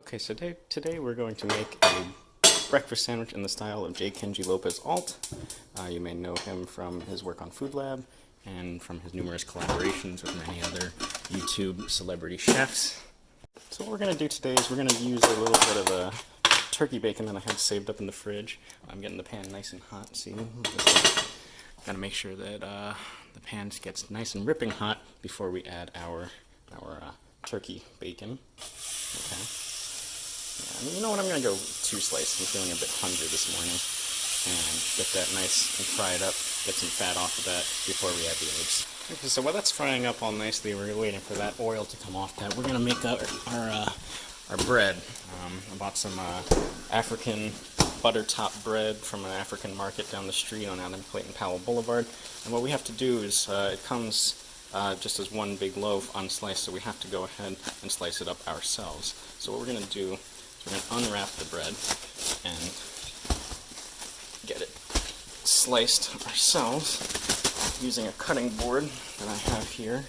Okay, so today we're going to make a breakfast sandwich in the style of Kenji Lopez Alt. You may know him from his work on Food Lab and from his numerous collaborations with many other YouTube celebrity chefs. So what we're going to do today is we're going to use a little bit of a turkey bacon that I had saved up in the fridge. I'm getting the pan nice and hot, see? Got to make sure that the pan gets nice and ripping hot before we add our turkey bacon. Okay. You know what, I'm going to go 2 slices. I'm feeling a bit hungry this morning. And get that nice and fry it up, get some fat off of that before we add the eggs. Okay, so while that's frying up all nicely, we're waiting for that oil to come off that. We're going to make our bread. I bought some African butter top bread from an African market down the street on Adam Clayton Powell Boulevard. And what we have to do is, it comes just as one big loaf unsliced, so we have to go ahead and slice it up ourselves. So what we're going to do is we're going to unwrap the bread and get it sliced ourselves using a cutting board that I have here.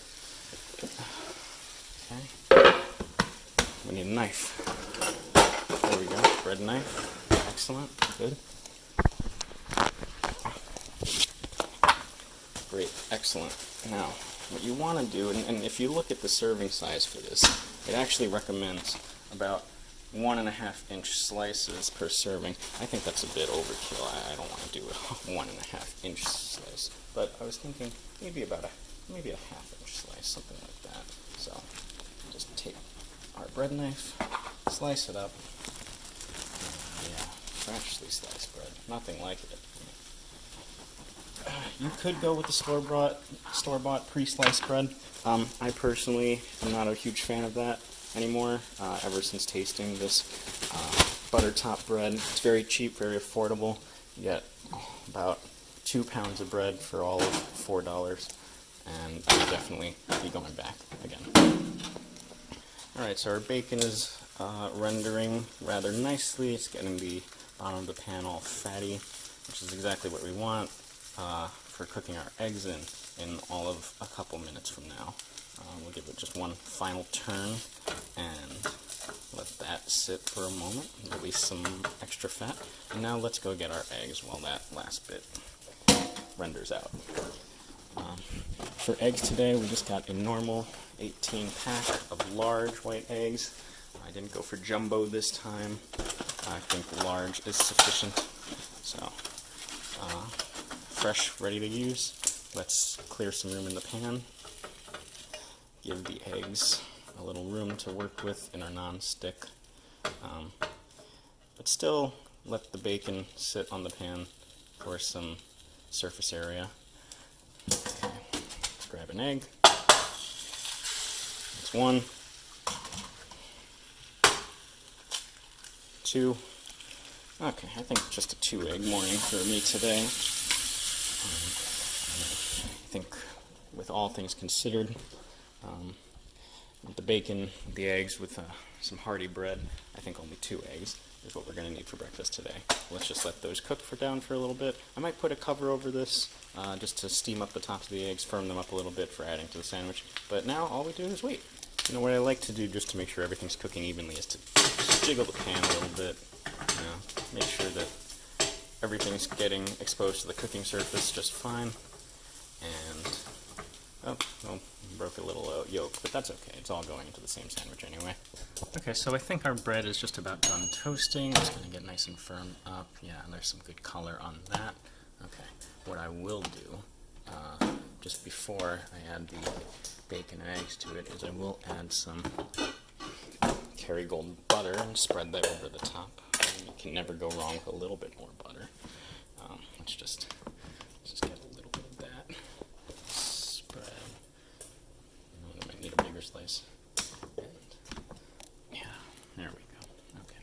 Okay. We need a knife. There we go, bread knife. Excellent, good. Great, excellent. Now, what you want to do, and if you look at the serving size for this, it actually recommends about 1.5 inch slices per serving. I think that's a bit overkill. I don't want to do a 1.5 inch slice, but I was thinking maybe a ½ inch slice, something like that. So just take our bread knife, slice it up. Yeah, freshly sliced bread, nothing like it. You could go with the store-bought pre-sliced bread. I personally am not a huge fan of that anymore, ever since tasting this butter top bread. It's very cheap, very affordable. You get about 2 pounds of bread for all of $4, and I would definitely be going back again. Alright, so our bacon is rendering rather nicely. It's getting the bottom of the pan all fatty, which is exactly what we want for cooking our eggs in all of a couple minutes from now. We'll give it just one final turn and let that sit for a moment, release some extra fat. And now let's go get our eggs while that last bit renders out. For eggs today, we just got a normal 18 pack of large white eggs. I didn't go for jumbo this time. I think large is sufficient. So, fresh, ready to use. Let's clear some room in the pan. Give the eggs a little room to work with in our non-stick. But still let the bacon sit on the pan for some surface area. Okay. Let's grab an egg. That's 1. 2. Okay, I think just a 2-egg morning for me today. I think with all things considered, the bacon, the eggs with some hearty bread, I think only 2 eggs is what we're going to need for breakfast today. Let's just let those cook down for a little bit. I might put a cover over this just to steam up the tops of the eggs, firm them up a little bit for adding to the sandwich. But now all we do is wait. You know, what I like to do just to make sure everything's cooking evenly is to jiggle the pan a little bit. You know, make sure that everything's getting exposed to the cooking surface just fine. And, oh, well, broke a little yolk, but that's okay. It's all going into the same sandwich anyway. Okay, so I think our bread is just about done toasting. It's going to get nice and firm up. Yeah, and there's some good color on that. Okay, what I will do, just before I add the bacon and eggs to it, is I will add some Kerrygold butter and spread that over the top. You can never go wrong with a little bit more butter. Let's just get a little bit of that. Spread. I might need a bigger slice. And yeah, there we go. Okay.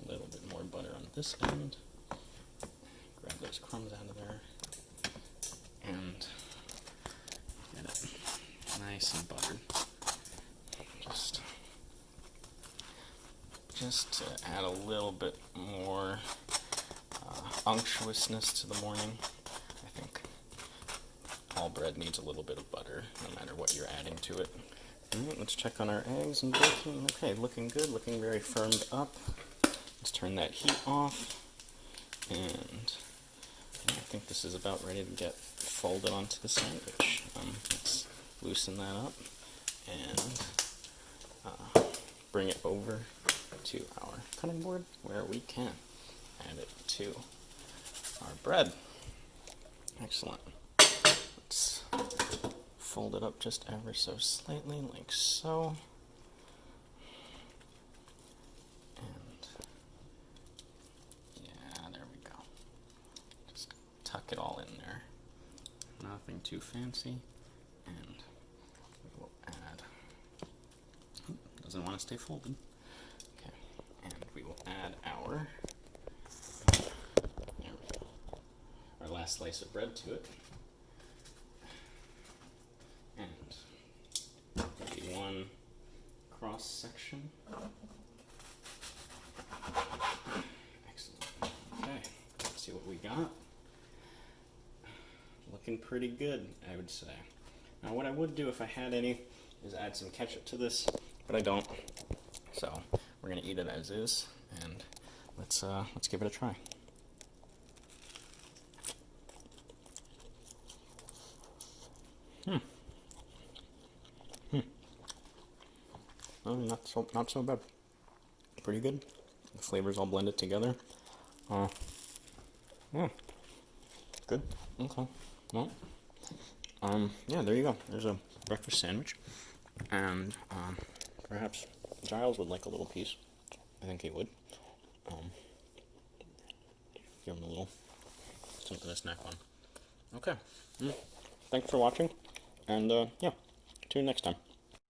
A little bit more butter on this end. Grab those crumbs out of there. And get it nice and buttered. Just to add a little bit more unctuousness to the morning. I think all bread needs a little bit of butter, no matter what you're adding to it. Alright, let's check on our eggs and bacon. Okay, looking good, looking very firmed up. Let's turn that heat off. And I think this is about ready to get folded onto the sandwich. Let's loosen that up and bring it over to our cutting board where we can add it to our bread. Excellent. Let's fold it up just ever so slightly, like so. And yeah, there we go. Just tuck it all in there. Nothing too fancy. And we will add, doesn't want to stay folded. Okay, and we will add our last slice of bread to it. And maybe one cross section. Excellent. Okay, let's see what we got. Looking pretty good, I would say. Now what I would do if I had any is add some ketchup to this, but I don't. So we're gonna eat it as is, and let's give it a try. Oh, not so bad. Pretty good. The flavors all blended together. Yeah. Good. Okay. Well, yeah, there you go. There's a breakfast sandwich, and perhaps Giles would like a little piece. I think he would. Give him a little something to snack on. Okay. Thanks for watching, and yeah, tune in next time.